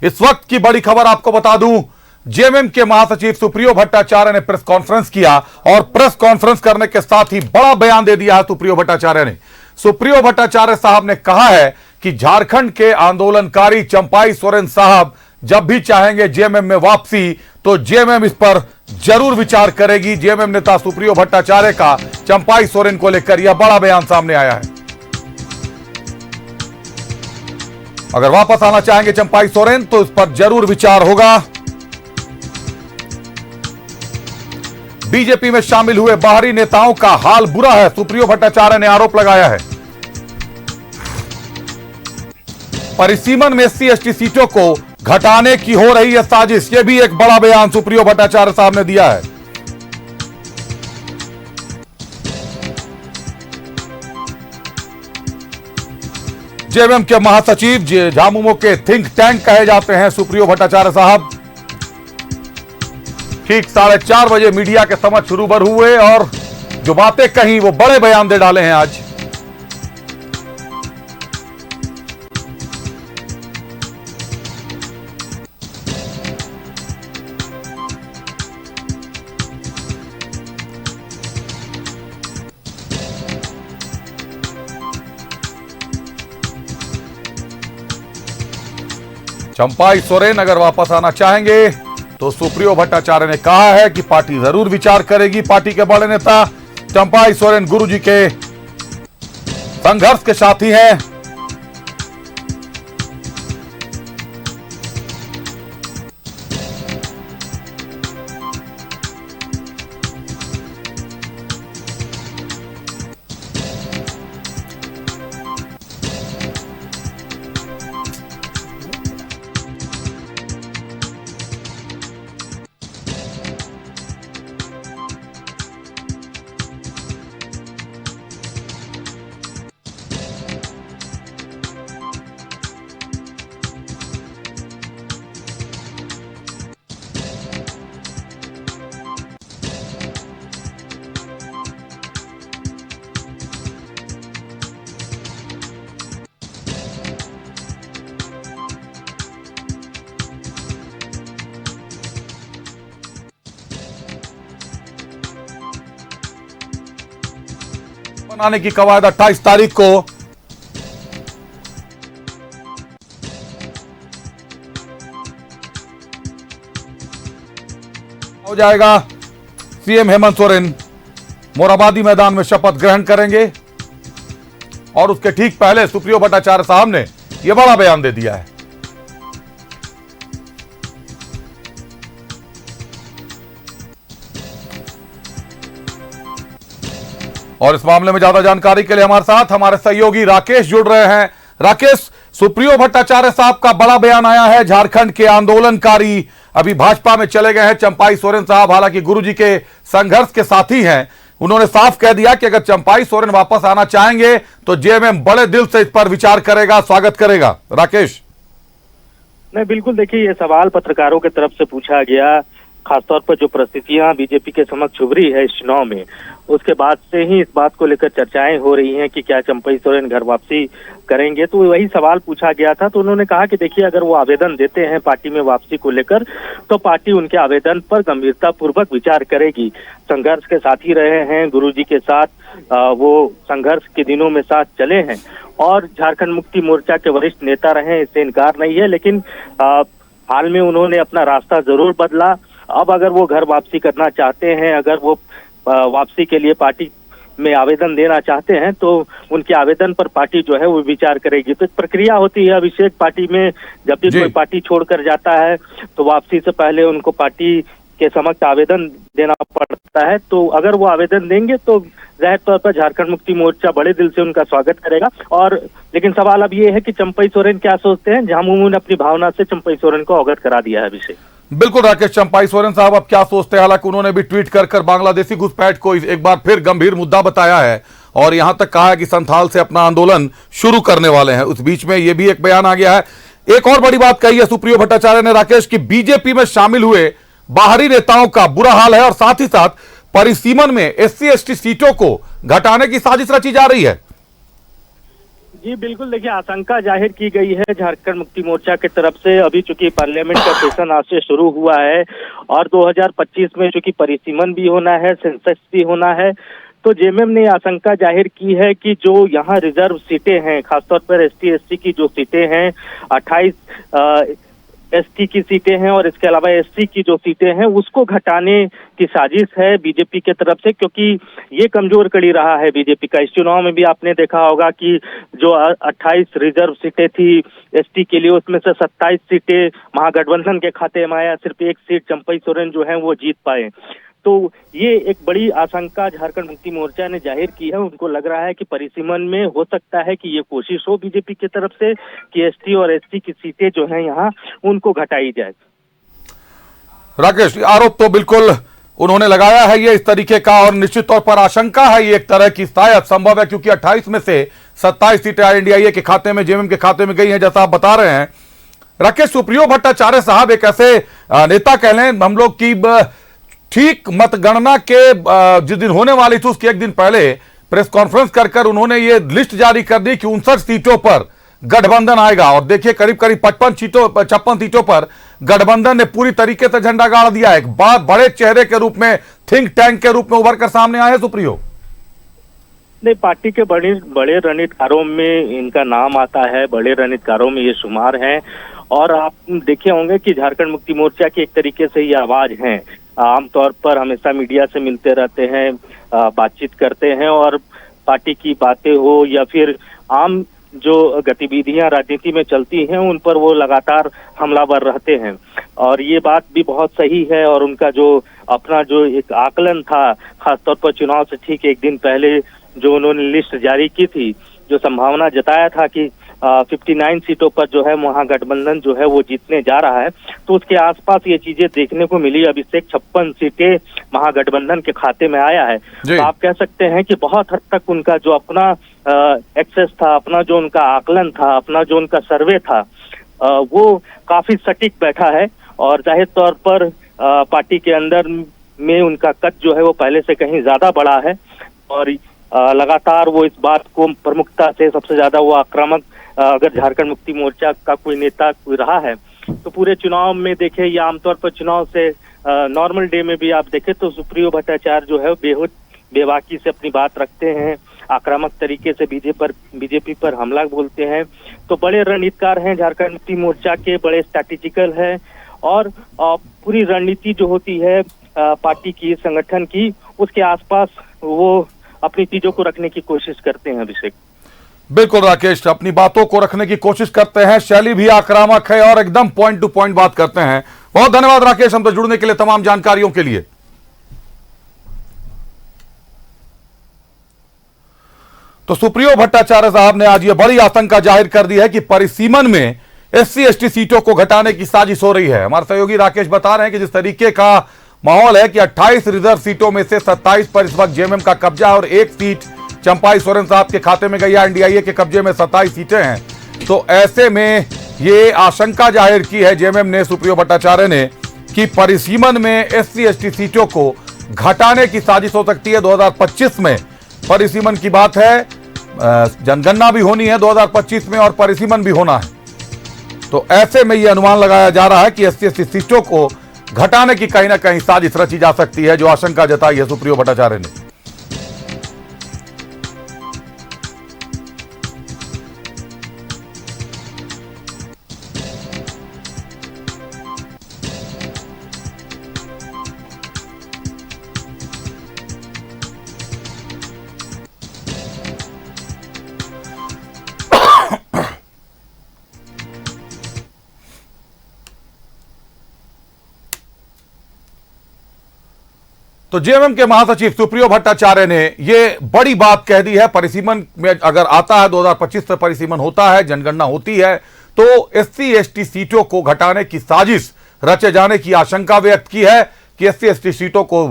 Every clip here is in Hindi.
इस वक्त की बड़ी खबर आपको बता दूं, जेएमएम के महासचिव सुप्रियो भट्टाचार्य ने प्रेस कॉन्फ्रेंस किया और प्रेस कॉन्फ्रेंस करने के साथ ही बड़ा बयान दे दिया है सुप्रियो भट्टाचार्य ने। सुप्रियो भट्टाचार्य साहब ने कहा है कि झारखंड के आंदोलनकारी चंपाई सोरेन साहब जब भी चाहेंगे जेएमएम में वापसी तो जेएमएम इस पर जरूर विचार करेगी। जेएमएम नेता सुप्रियो भट्टाचार्य का चंपाई सोरेन को लेकर यह बड़ा बयान सामने आया है। अगर वापस आना चाहेंगे चंपाई सोरेन तो इस पर जरूर विचार होगा। बीजेपी में शामिल हुए बाहरी नेताओं का हाल बुरा है, सुप्रियो भट्टाचार्य ने आरोप लगाया है। परिसीमन में SC/ST सीटों को घटाने की हो रही है साजिश, यह भी एक बड़ा बयान सुप्रियो भट्टाचार्य साहब ने दिया है। जेएमएम के महासचिव, झामुमो के थिंक टैंक कहे जाते हैं सुप्रियो भट्टाचार्य साहब। ठीक 4:30 बजे मीडिया के समक्ष रूबरू हुए और जो बातें कही वो बड़े बयान दे डाले हैं आज। चंपाई सोरेन अगर वापस आना चाहेंगे तो सुप्रियो भट्टाचार्य ने कहा है कि पार्टी जरूर विचार करेगी। पार्टी के बड़े नेता चंपाई सोरेन गुरुजी के संघर्ष के साथी हैं। बनाने की कवायद 28 तारीख को हो जाएगा। सीएम हेमंत सोरेन मोराबादी मैदान में शपथ ग्रहण करेंगे और उसके ठीक पहले सुप्रियो भट्टाचार्य साहब ने यह बड़ा बयान दे दिया है। और इस मामले में ज्यादा जानकारी के लिए हमारे साथ हमारे सहयोगी राकेश जुड़ रहे हैं। राकेश, सुप्रियो भट्टाचार्य साहब का बड़ा बयान आया है। झारखंड के आंदोलनकारी अभी भाजपा में चले गए हैं। चंपाई सोरेन साहब हालांकि गुरुजी के संघर्ष के साथी हैं। उन्होंने साफ कह दिया कि अगर चंपाई सोरेन वापस आना चाहेंगे तो जेएमएम बड़े दिल से इस पर विचार करेगा, स्वागत करेगा। राकेश, नहीं, बिल्कुल। देखिए, ये सवाल पत्रकारों की तरफ से पूछा गया, खासतौर पर जो परिस्थितियां बीजेपी के समक्ष उभरी है इस चुनाव में, उसके बाद से ही इस बात को लेकर चर्चाएं हो रही हैं कि क्या चंपाई सोरेन घर वापसी करेंगे। तो वही सवाल पूछा गया था। तो उन्होंने कहा कि देखिए, अगर वो आवेदन देते हैं पार्टी में वापसी को लेकर तो पार्टी उनके आवेदन पर गंभीरता पूर्वक विचार करेगी। संघर्ष के साथी रहे हैं, गुरुजी के साथ वो संघर्ष के दिनों में साथ चले हैं और झारखंड मुक्ति मोर्चा के वरिष्ठ नेता रहे, इससे इनकार नहीं है। लेकिन हाल में उन्होंने अपना रास्ता जरूर बदला। अब अगर वो घर वापसी करना चाहते हैं, अगर वो वापसी के लिए पार्टी में आवेदन देना चाहते हैं तो उनके आवेदन पर पार्टी जो है वो विचार करेगी। तो एक प्रक्रिया होती है अभिषेक, पार्टी में जब भी कोई पार्टी छोड़कर जाता है तो वापसी से पहले उनको पार्टी के समक्ष आवेदन देना पड़ता है। तो अगर वो आवेदन देंगे तो जाहिर तौर पर झारखंड मुक्ति मोर्चा बड़े दिल से उनका स्वागत करेगा। और लेकिन सवाल अब ये है कि चंपाई सोरेन क्या सोचते हैं। झामुमो ने अपनी भावना से चंपाई सोरेन को अवगत करा दिया है अभिषेक। बिल्कुल राकेश, चंपाई सोरेन साहब अब क्या सोचते हैं, हालांकि उन्होंने भी ट्वीट कर बांग्लादेशी घुसपैठ को एक बार फिर गंभीर मुद्दा बताया है और यहां तक कहा है कि संथाल से अपना आंदोलन शुरू करने वाले हैं। उस बीच में यह भी एक बयान आ गया है। एक और बड़ी बात कही है सुप्रियो भट्टाचार्य ने राकेश की बीजेपी में शामिल हुए बाहरी नेताओं का बुरा हाल है और साथ ही साथ परिसीमन में SC/ST सीटों को घटाने की साजिश रची जा रही है। जी बिल्कुल, देखिए आशंका जाहिर की गई है झारखंड मुक्ति मोर्चा की तरफ से। अभी चूंकि पार्लियामेंट का सेशन आज से शुरू हुआ है और 2025 में चूंकि परिसीमन भी होना है, सेंसस भी होना है, तो जेएमएम ने आशंका जाहिर की है कि जो यहाँ रिजर्व सीटें हैं, खासतौर पर एसटी एससी की जो सीटें हैं, 28 एसटी की सीटें हैं और इसके अलावा एससी की जो सीटें हैं उसको घटाने की साजिश है बीजेपी के तरफ से, क्योंकि ये कमजोर कड़ी रहा है बीजेपी का। इस चुनाव में भी आपने देखा होगा कि जो 28 रिजर्व सीटें थी एसटी के लिए, उसमें से 27 सीटें महागठबंधन के खाते में आया, सिर्फ एक सीट चंपई सोरेन जो है वो जीत पाए। तो ये एक बड़ी आशंका झारखंड मुक्ति मोर्चा ने जाहिर की है। उनको लग रहा है कि परिसीमन में हो सकता है कि ये कोशिश हो बीजेपी की तरफ से कि एसटी और एससी की सीटें जो हैं यहाँ उनको घटाई जाए। राकेश, आरोप तो बिल्कुल उन्होंने लगाया है ये इस तरीके का, और निश्चित तौर पर आशंका है ये एक तरह की शायद संभव है, क्योंकि 28 में से 27 सीटें एनडीए के खाते में, जेएमएम के खाते में गई हैं, जैसा आप बता रहे हैं। राकेश, सुप्रियो भट्टाचार्य साहब एक ऐसे नेता कह लें हम लोग की ठीक मतगणना के जिस दिन होने वाली थी उसके एक दिन पहले प्रेस कॉन्फ्रेंस कर उन्होंने ये लिस्ट जारी कर दी कि 59 सीटों पर गठबंधन आएगा, और देखिए करीब करीब 56 सीटों पर गठबंधन ने पूरी तरीके से झंडा गाड़ दिया। एक बात बड़े चेहरे के रूप में, थिंक टैंक के रूप में उभर कर सामने आए सुप्रियो। नहीं, पार्टी के बड़े रणनीतिकारों में इनका नाम आता है, बड़े रणनीतिकारों में ये शुमार हैं। और आप देखे होंगे कि झारखंड मुक्ति मोर्चा की एक तरीके से ये आवाज है। आमतौर पर हमेशा मीडिया से मिलते रहते हैं, बातचीत करते हैं, और पार्टी की बातें हो या फिर आम जो गतिविधियां राजनीति में चलती हैं उन पर वो लगातार हमलावर रहते हैं। और ये बात भी बहुत सही है। और उनका जो अपना जो एक आकलन था, खासतौर पर चुनाव से ठीक एक दिन पहले जो उन्होंने लिस्ट जारी की थी, जो संभावना जताया था कि 59 सीटों पर जो है महागठबंधन जो है वो जीतने जा रहा है, तो उसके आसपास ये चीजें देखने को मिली। अभी से 56 सीटें महागठबंधन के खाते में आया है। तो आप कह सकते हैं कि बहुत हद तक उनका जो अपना एक्सेस था, अपना जो उनका आकलन था, अपना जो उनका सर्वे था, वो काफी सटीक बैठा है। और जाहिर तौर पर पार्टी के अंदर में उनका कद जो है वो पहले से कहीं ज्यादा बड़ा है। और लगातार वो इस बात को प्रमुखता से, सबसे ज्यादा वो आक्रामक अगर झारखंड मुक्ति मोर्चा का कोई नेता कोई रहा है तो पूरे चुनाव में देखे, या आमतौर पर चुनाव से नॉर्मल डे में भी आप देखें तो सुप्रियो भट्टाचार्य जो है बेहद बेबाकी से अपनी बात रखते हैं, आक्रामक तरीके से बीजेपी पर हमला बोलते हैं। तो बड़े रणनीतिकार हैं झारखंड मुक्ति मोर्चा के, बड़े स्ट्रैटेजिकल है। और पूरी रणनीति जो होती है पार्टी की, संगठन की, उसके आसपास वो अपनी चीजों को रखने की कोशिश करते हैं। अभिषेक, बिल्कुल राकेश, अपनी बातों को रखने की कोशिश करते हैं, शैली भी आक्रामक है और एकदम पॉइंट टू पॉइंट बात करते हैं। बहुत धन्यवाद राकेश हमसे जुड़ने के लिए, तमाम जानकारियों के लिए। तो सुप्रियो भट्टाचार्य साहब ने आज ये बड़ी आशंका जाहिर कर दी है कि परिसीमन में एससी एसटी सीटों को घटाने की साजिश हो रही है। हमारे सहयोगी राकेश बता रहे हैं कि जिस तरीके का माहौल है कि 28 रिजर्व सीटों में से 27 पर इस वक्त जेएमएम का कब्जा है और एक सीट चंपाई सोरेन साहब के खाते में गई है। एनडीए के कब्जे में 27 सीटें हैं। तो ऐसे में ये आशंका जाहिर की है जेएमएम ने, सुप्रियो भट्टाचार्य ने, कि परिसीमन में एससी एसटी सीटों को घटाने की साजिश हो सकती है। 2025 में परिसीमन की बात है, जनगणना भी होनी है 2025 में और परिसीमन भी होना है। तो ऐसे में यह अनुमान लगाया जा रहा है कि एससी एसटी सीटों को घटाने की कहीं ना कहीं साजिश रची जा सकती है, जो आशंका जताई है सुप्रियो भट्टाचार्य ने। तो जेएमएम के महासचिव सुप्रियो भट्टाचार्य ने यह बड़ी बात कह दी है। परिसीमन में अगर आता है, 2025 से परिसीमन होता है, जनगणना होती है, तो एससी एसटी सीटों को घटाने की साजिश रचे जाने की आशंका व्यक्त की है कि एससी एसटी सीटों को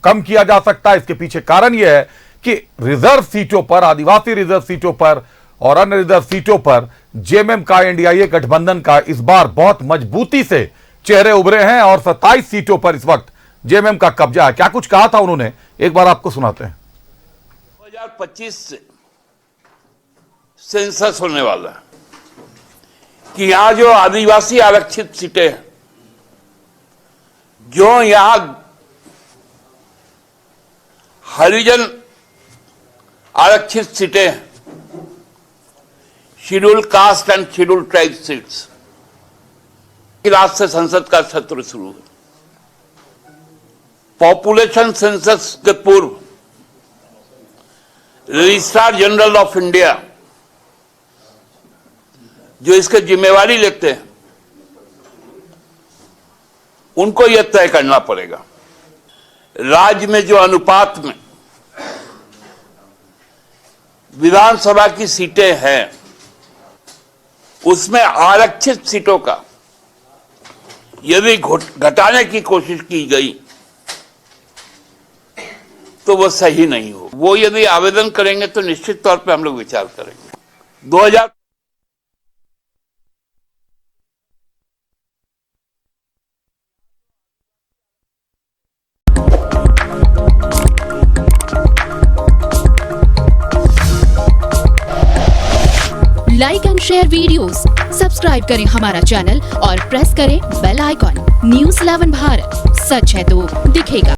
कम किया जा सकता है। इसके पीछे कारण यह है कि रिजर्व सीटों पर, आदिवासी रिजर्व सीटों पर और अन्य रिजर्व सीटों पर जेएमएम का, एनडीए गठबंधन का इस बार बहुत मजबूती से चेहरे उभरे हैं और 27 सीटों पर इस वक्त जेएमएम का कब्जा है। क्या कुछ कहा था उन्होंने, एक बार आपको सुनाते हैं। 2025 से सेंसस होने वाला है कि यहां जो आदिवासी आरक्षित सीटें हैं, जो यहां हरिजन आरक्षित सीटें हैं, schedule caste and schedule tribe seats, आज से संसद का सत्र शुरू है। पॉपुलेशन सेंसस के पूर्व रजिस्ट्रार जनरल ऑफ इंडिया जो इसके जिम्मेवारी लेते हैं, उनको यह तय करना पड़ेगा राज्य में जो अनुपात में विधानसभा की सीटें हैं, उसमें आरक्षित सीटों का यदि घटाने की कोशिश की गई तो वो सही नहीं हो। वो यदि आवेदन करेंगे तो निश्चित तौर पे हम लोग विचार करेंगे। 2000 like and share videos, subscribe करें हमारा चैनल और प्रेस करें बेल आइकॉन। न्यूज़ 11 भारत, सच है तो दिखेगा।